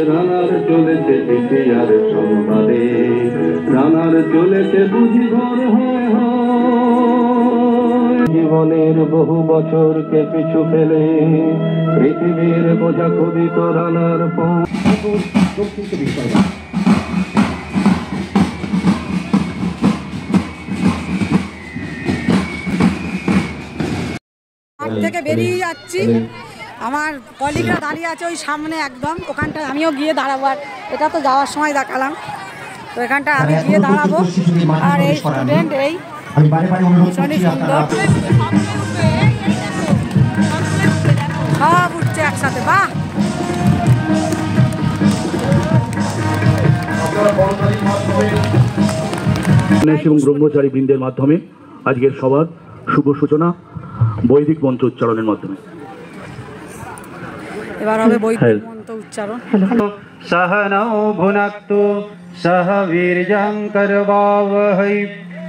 রানার চলেছে আর সংবাদে, রানার চলেছে বুঝি ঘর হয় জীবনের বহু বছরকে পিছু ফেলে পৃথিবীর বোঝা ক্ষুদিত রানার থেকে বেরিয়ে যাচ্ছি। আমার কলিগরা দাঁড়িয়ে আছে ওই সামনে একদম, ওখানটায় আমিও গিয়ে দাঁড়াবো। আর এটা তো যাওয়ার সময় দেখালাম, তো এখানটা আমি গিয়ে দাঁড়াবো। আর এই স্টুডেন্ট এই ভীষণই সুন্দর, সব উঠছে একসাথে। বাহ, এবং ব্রহ্মচারী বৃন্দের মাধ্যমে আজকের সবার শুভ সূচনা বৈদিক মন্ত্র উচ্চারণের মাধ্যমে। এবার হবে বৈদিক মন্ত্র উচ্চারণ। सहनौ भुनक्तु सह वीर्यं करवावहै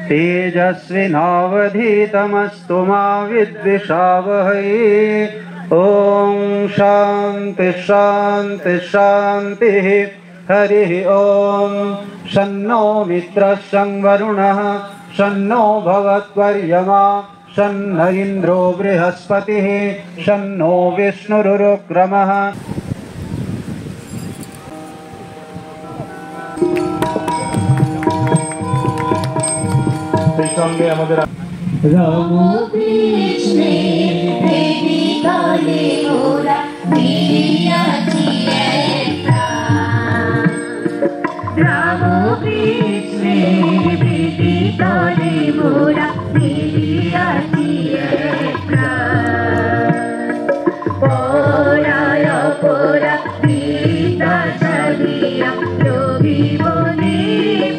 तेजस्विनावधीतमस्तु मा विद्विषावहै। ॐ शान्ति शान्ति शान्तिः। हरिः ॐ शन्नो मित्रः शं वरुणः शन्नो भगवत्वर्यमा शन्न इन्द्रो बृहस्पतिः शन्नो विष्णुरुक्रमः। সঙ্গে আমাদের রাম কৃষ্ণে দেবী কালে ওরা মিলিয়াছি একটা, রাম কৃষ্ণে দেবী কালে ওরা মিলিয়াছি একটা। পরায় পরা বিদ্যা ছাড়িয়া যোগী বনে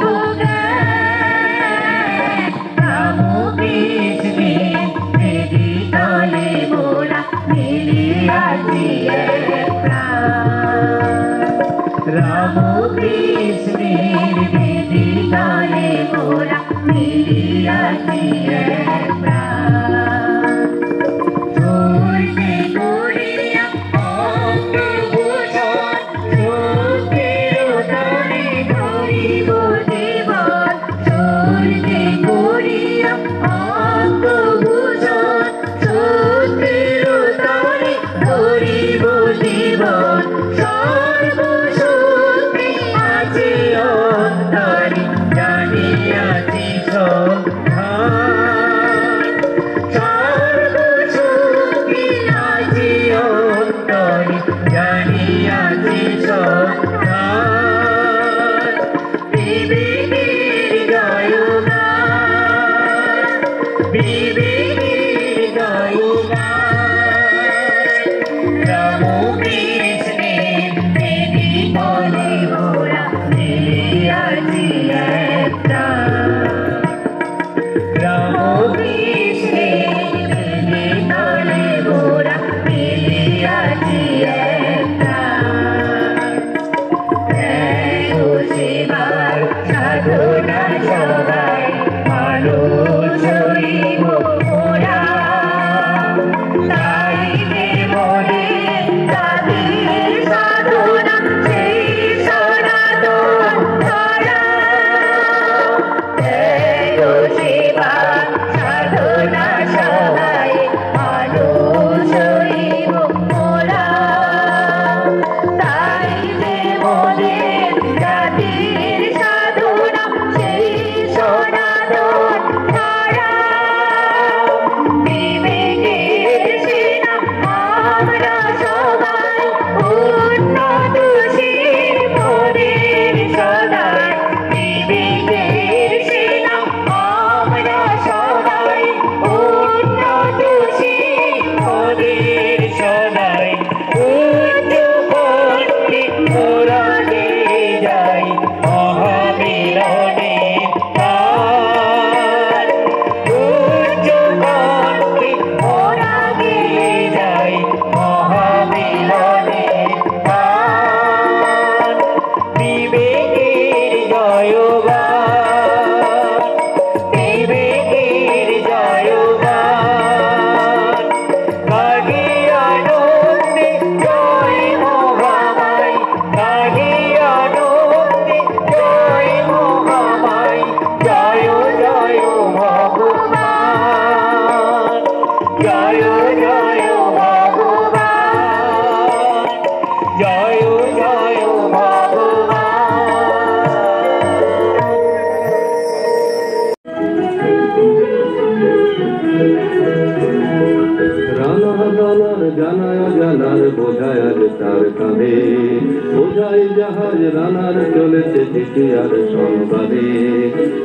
ভোগে, রাম কৃষ্ণে দেবী তলে মোরা মিলিয়াছি একটা, রাম কৃষ্ণে দেবী তলে মোরা মিলিয়াছি একটা।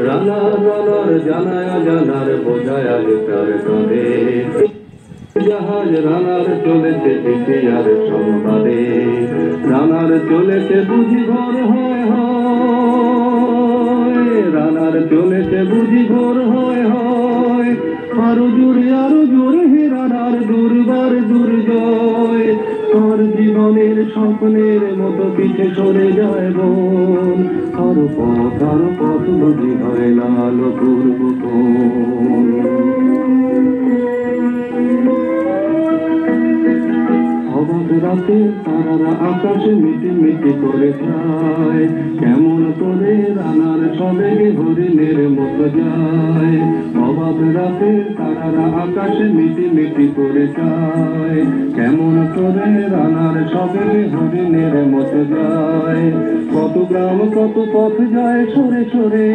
রানার রানার জানায় জানার বোঝায় আগে তার কাঁধে জাহাজ রানার চলেছে পিঠে আর সংবাদে রানার চলেছে বুঝি ভোর হয় হয় রানার চলেছে বুঝি ভোর হয় হয় আরো জোরে হে রানার দুর্বার দুর্জয় আর জীবনের স্বপ্নের মতো পিছে সরে যায় বোন আরো পথ বুঝি হয় না আলো পূর্ব রাতে তারারা আকাশে মিটি মিটি করে যায় কেমন করে রানার সবেগে হরিণের মতো যায় অবাধ রাতে তারারা আকাশে মিটি মিটি করে যায় কেমন করে রানার সবেগে হরিণের মতো যায় কত গ্রাম কত পথ যায় সরে সরে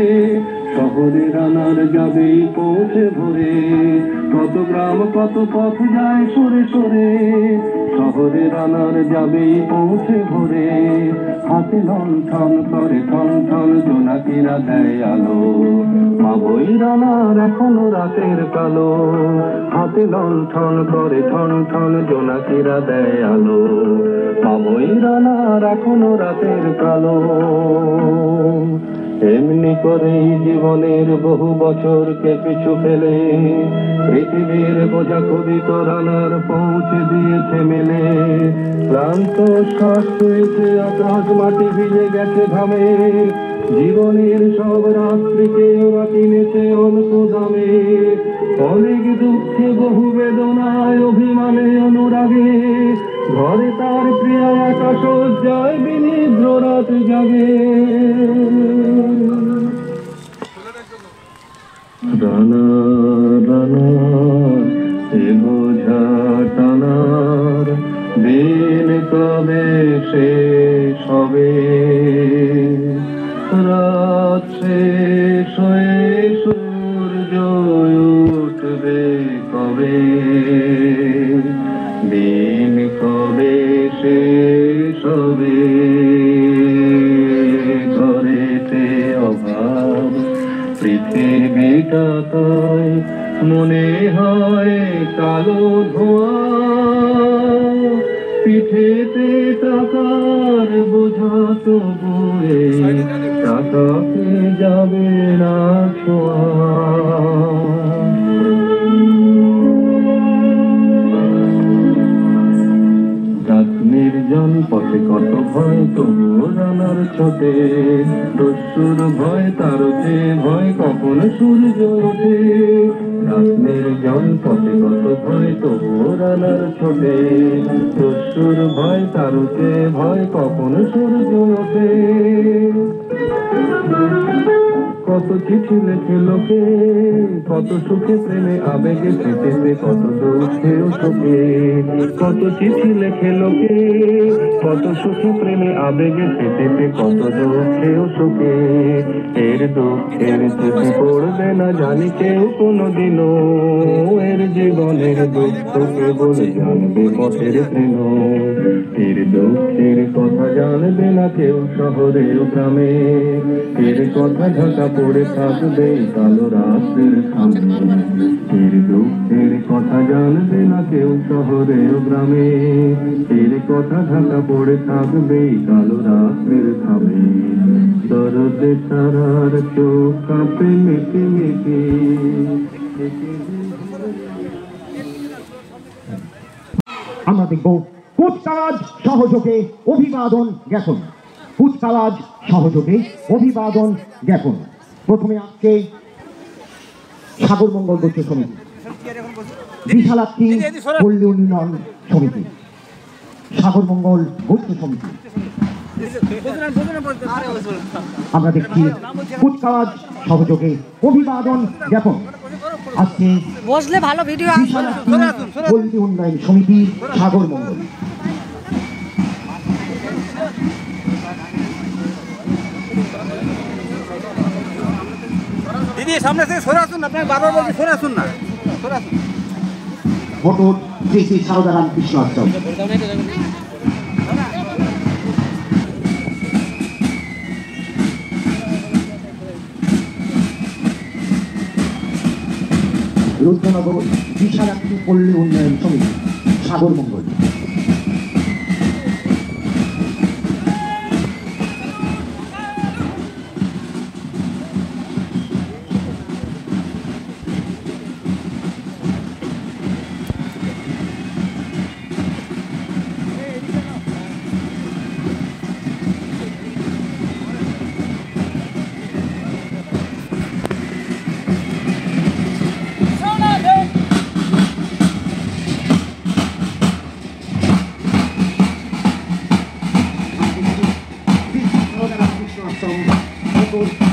শহরে রানার যাবেই পৌঁছে ভরে কত গ্রাম কত পথ যায় সরে সরে শহরে রানার যাবেই পৌঁছে ভরে হাতে লণ্ঠন করে ঠন ঠন জোনাকিরা দেয় আলো মা বই রানার এখনো রাতের কালো হাতে লণ্ঠন করে ঠন ঠন জোনাকিরা দেয় আলো মা বই রানার এখনো রাতের কালো এমনি করেই জীবনের বহু বছরকে পিছু ফেলে পৃথিবীর বোঝা ক্ষুদিত রানার পৌঁছে দিয়েছে মেলে ক্লান্ত শ্বাস হয়েছে আকাশ মাটি ভিজে গেছে ঘামে জীবনের সব রাত্রিকে ওরা কিনেছে অল্প দামে অনেক দুঃখে বহু বেদনায় অভিমানে অনুরাগে ঘরে তার প্রিয়া একা সজ্জায় বিনিদ্র রাত জাগে রানা রানা এ বোঝা টানার দিন কবে শেষ হবে রাত শেষ হয়ে সূর্য উঠবে কবে দিন কবে শেষ হবে ঘরেতে অভাব পৃথিবীটা তাই মনে হয় কালো ধোঁয়া পিঠেতে টাকার বোঝা তো বয়ে টাকাকে যাবে না ছোঁয়া নির্জন পথে কত ভয় তবুও রানার ছোটে দস্যুর ভয় তার যে ভয় কখন সূর্য ওঠে নির্জন পথে কত ভয় তবুও রানার ছোটে দস্যুর ভয় তার যে ভয় কখন সূর্য ওঠে কত চিঠি লেখে লোকে কত সুখে প্রেমে আবেগে ফেটেছে কত দুঃখেও শোকে কত চিঠি লেখে লোকে কত সুখে প্রেমে আবেগে ফেটেছে কত দুঃখেও শোকে এর দুঃখের চিঠি পড়বে না জানি কেউ কোনোদিনও এর জীবনের দুঃখকে বলে জানবে পথের প্রেম এর দুঃখের কথা জানবে না কেউ শহরে ও গ্রামে এর কথা ঢাকা পড়ে থাকবে কালো রাতের সামনে এর দুঃখের কথা জানবে না কেউ শহরে ও গ্রামে এর কথা ঢাকা পড়ে থাকবে কালো রাতের সামনে দরদে সারার চোখ কাঁপে মেকে মেকে আমরা দেখব কুচকাওয়াজ সহযোগে অভিবাদন জ্ঞাপন কুচকাওয়াজ সহযোগে অভিবাদন জ্ঞাপন প্রথমে আসছে সাগর মঙ্গল গোষ্ঠী সমিতি বিশালাক্ষী পল্লী উন্নয়ন সমিতি সাগর মঙ্গল গোষ্ঠী সমিতি আমরা দেখছি কুচকাওয়াজ সহযোগে অভিবাদন জ্ঞাপন আজকে বসলে ভালো ভিডিও পল্লী উন্নয়ন সমিতি সাগর মঙ্গল দিদি সামনে থেকে সরে আসুন আপনাকে বারবার বলছি সরে আসুন না সরে আসুন ফটো শ্রী শ্রী সারদারাম কৃষ্ণ আশ্রম রুদ্রনগর বিশালাক্ষী পল্লী উন্নয়ন সমিতি সাগরমঙ্গল।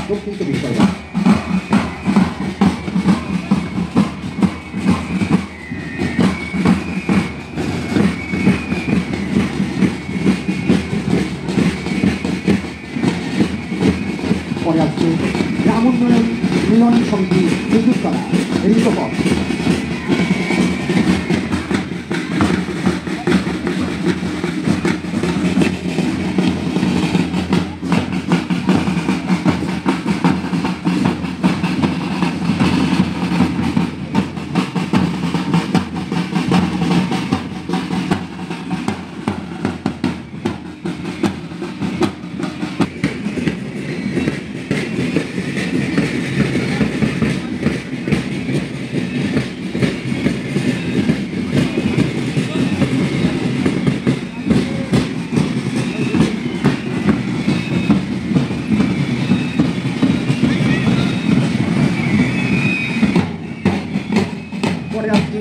দক্ষিণ চব্বিশ পরগনা। পরে আসছে গ্রাম উন্নয়ন মিলন সমিতি বিদ্যুৎ ঋতপথ। পরে আসছে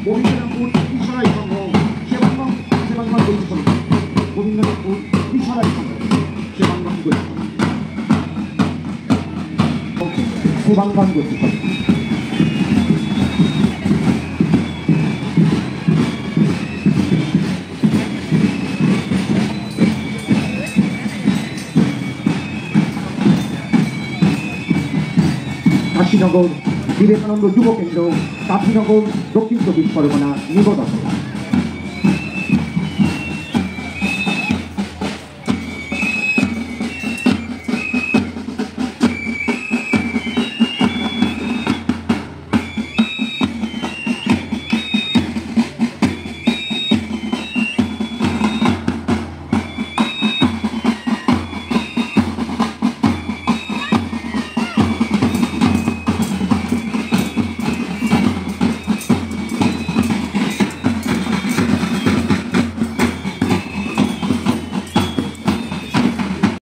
গোবিন্দপুর কিশোরাই সংঘ সেবাঙ্গন গরিষ্ঠ সমিতি। গোবিন্দপুর কিশোরাই সংঘ সেবাঙ্গন গরিষ্ঠ সেবাঙ্গন গরিষ্ঠ সমিতি। কাশীনগর বিবেকানন্দ যুব কেন্দ্র, কাশীনগর দক্ষিণ চব্বিশ পরগনা নিবন্ধন।